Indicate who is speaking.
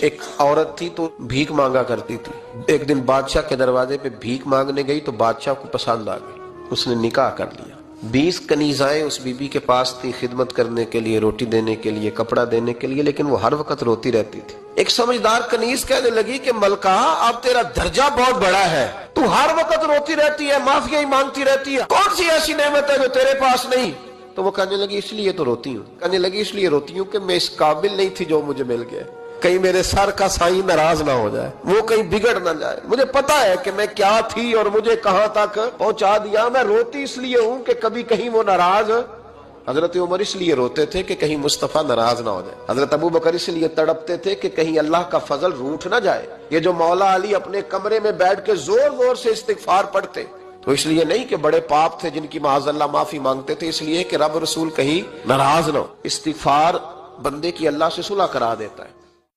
Speaker 1: एक औरत थी तो भीख मांगा करती थी। एक दिन बादशाह के दरवाजे पे भीख मांगने गई तो बादशाह को पसंद आ गई, उसने निकाह कर लिया। 20 कनीजाएं उस बीबी के पास थी खिदमत करने के लिए, रोटी देने के लिए, कपड़ा देने के लिए, लेकिन वो हर वक्त रोती रहती थी। एक समझदार कनीज कहने लगी कि मलका, अब तेरा दर्जा बहुत बड़ा है, तू हर वक्त रोती रहती है, माफिया ही मांगती रहती है, कौन सी ऐसी नेमत है जो तेरे पास नहीं? तो वो कहने लगी इसलिए तो रोती हूँ। कहने लगी इसलिए रोती हूँ कि मैं इस काबिल नहीं थी जो मुझे मिल गया, कहीं मेरे सर का साईं नाराज ना हो जाए, वो कहीं बिगड़ ना जाए। मुझे पता है कि मैं क्या थी और मुझे कहां तक पहुंचा दिया। मैं रोती इसलिए हूं कि कभी कहीं वो नाराज। हजरत उमर इसलिए रोते थे कि कहीं मुस्तफा नाराज ना हो जाए। हजरत अबू बकर इसलिए तड़पते थे कि कहीं अल्लाह का फजल रूठ ना जाए। ये जो मौला अली अपने कमरे में बैठ के जोर जोर से इस्तिगफार पढ़ते, तो इसलिए नहीं कि बड़े पाप थे जिनकी माज़अल्लाह माफी मांगते थे, इसलिए कि रब रसूल कहीं नाराज ना हो। इस्तिगफार बंदे की अल्लाह से सुलह करा देता है।